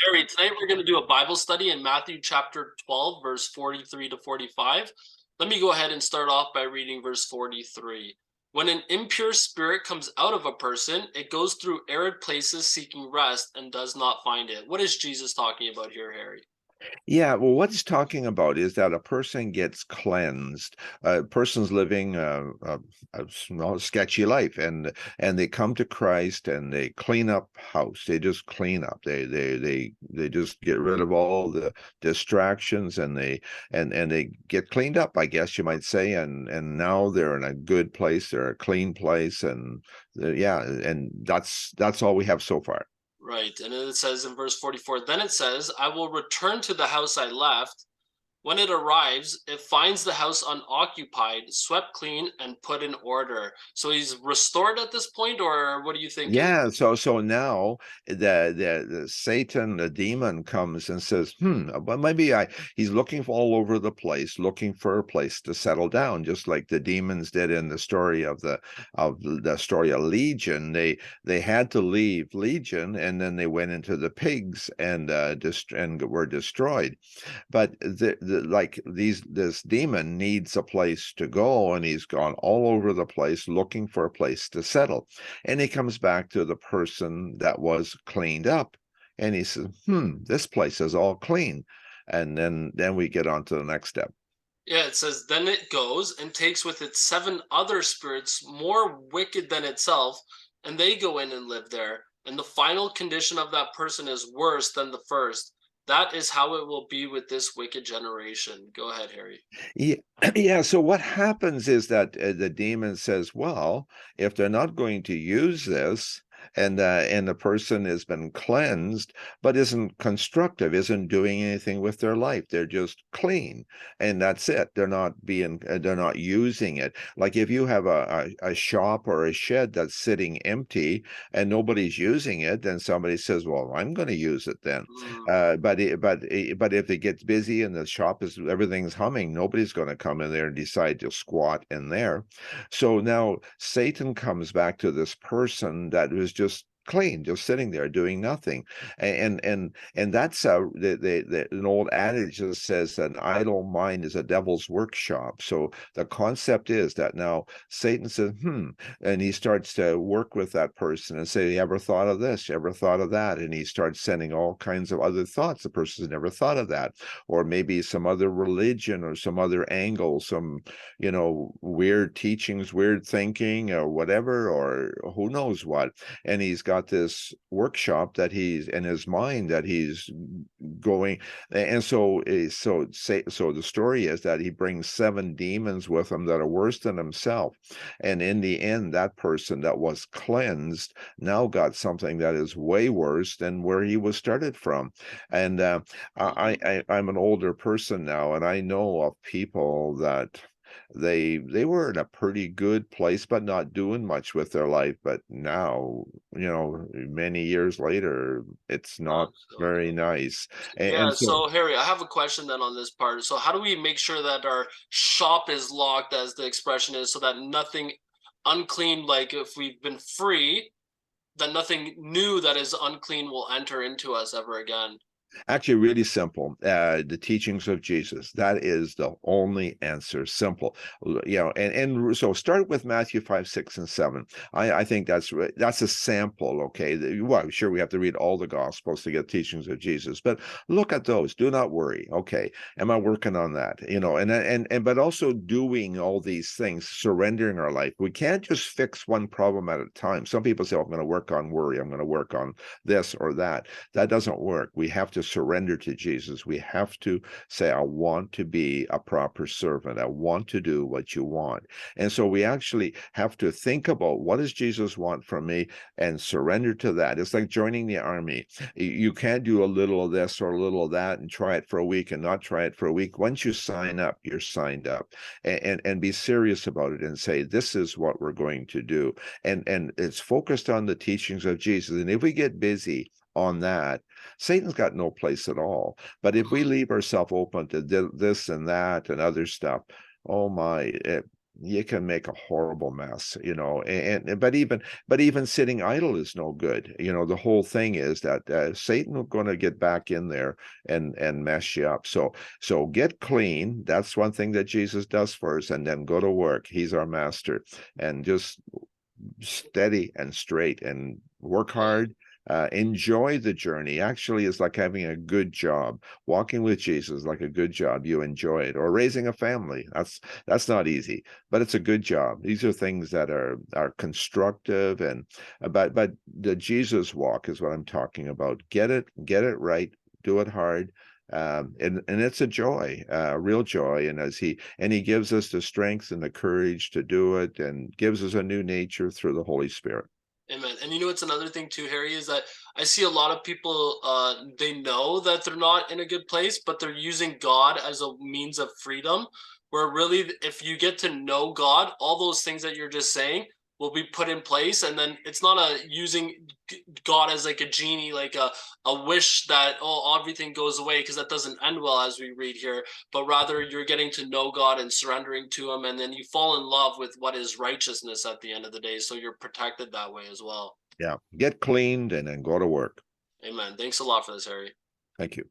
Harry, tonight we're going to do a Bible study in Matthew chapter 12, verse 43 to 45. Let me go ahead and start off by reading verse 43. When an impure spirit comes out of a person, it goes through arid places seeking rest and does not find it. What is Jesus talking about here, Harry? Yeah, well, what he's talking about is that a person gets cleansed. A person's living a sketchy life, and they come to Christ and they clean up house. They just clean up. They just get rid of all the distractions, and they get cleaned up, I guess you might say. And now they're in a good place. They're a clean place, and yeah, and that's all we have so far. Right. And then it says in verse 44, then it says, I will return to the house I left. When it arrives, it finds the house unoccupied, swept clean, and put in order. So he's restored at this point, or what are you thinking? Yeah, so now the Satan, the demon, comes and says, well, maybe he's looking for all over the place, looking for a place to settle down, just like the demons did in the story of the story of Legion. They had to leave Legion, and then they went into the pigs and were destroyed. But this demon needs a place to go, and he's gone all over the place looking for a place to settle. And he comes back to the person that was cleaned up. And he says, this place is all clean. And then we get on to the next step. Yeah, it says, then it goes and takes with it seven other spirits more wicked than itself, and they go in and live there. And the final condition of that person is worse than the first. That is how it will be with this wicked generation. Go ahead, Harry. Yeah, yeah. So what happens is that the demon says, "Well, if they're not going to use this, and the person has been cleansed, but isn't constructive, isn't doing anything with their life, they're just clean, and that's it. They're not using it. Like if you have a shop or a shed that's sitting empty and nobody's using it, then somebody says, "Well, I'm going to use it then." Mm, But if it gets busy and the shop is everything's humming, nobody's going to come in there and decide to squat in there. So now Satan comes back to this person that was just clean, just sitting there doing nothing, and that's an old adage that says an idle mind is a devil's workshop. So the concept is that now Satan says, and he starts to work with that person and say, "You ever thought of this? You ever thought of that?" And he starts sending all kinds of other thoughts. The person's never thought of that, or maybe some other religion or some other angle, some weird teachings, weird thinking, or whatever, or who knows what. And he's got this workshop that he's in his mind that he's going. And so the story is that he brings seven demons with him that are worse than himself. And in the end, that person that was cleansed now got something that is way worse than where he was started from. And mhm. I'm an older person now, and I know of people that they were in a pretty good place, but not doing much with their life. But now, many years later, it's not Not so very good. nice. Yeah, And so so Harry, I have a question then on this part. So how do we make sure that our shop is locked, as the expression is, so that nothing unclean, like if we've been free, that nothing new that is unclean will enter into us ever again? actually, really simple. The teachings of Jesus. That is the only answer. Simple. And so start with Matthew 5, 6, and 7. I think that's a sample. Okay. Well, sure, we have to read all the Gospels to get teachings of Jesus, but look at those. Do not worry. Okay. Am I working on that? But also doing all these things, surrendering our life. We can't just fix one problem at a time. Some people say, "Oh, I'm going to work on worry. I'm going to work on this or that." That doesn't work. We have to surrender to Jesus. We have to say, "I want to be a proper servant. I want to do what you want." And so we actually have to think about, what does Jesus want from me, and surrender to that. It's like joining the army. You can't do a little of this or a little of that and try it for a week and not try it for a week. Once you sign up, you're signed up, and be serious about it and say, "This is what we're going to do." And it's focused on the teachings of Jesus. And if we get busy on that, Satan's got no place at all. But if we Mhm. leave ourselves open to this and that and other stuff, oh my, you can make a horrible mess, but even sitting idle is no good. The whole thing is that Satan is going to get back in there and mess you up. So get clean. That's one thing that Jesus does for us, and then go to work. He's our master, and just steady and straight and work hard. Enjoy the journey. Actually, it's like having a good job. Walking with Jesus is like a good job. You enjoy it. Or raising a family. That's not easy, but it's a good job. These are things that are constructive, and but the Jesus walk is what I'm talking about. Get it right. Do it hard. And it's a joy, a real joy. And he gives us the strength and the courage to do it, and gives us a new nature through the Holy Spirit. Amen. And you know what's another thing too, Harry, is that I see a lot of people they know that they're not in a good place, but they're using God as a means of freedom. Where really, if you get to know God, all those things that you're just saying will be put in place, and then it's not a using God as like a genie, like a wish that everything goes away, because that doesn't end well as we read here. But rather, you're getting to know God and surrendering to Him, and then you fall in love with what is righteousness at the end of the day. So you're protected that way as well. Yeah. Get cleaned and then go to work. Amen. Thanks a lot for this, Harry. Thank you.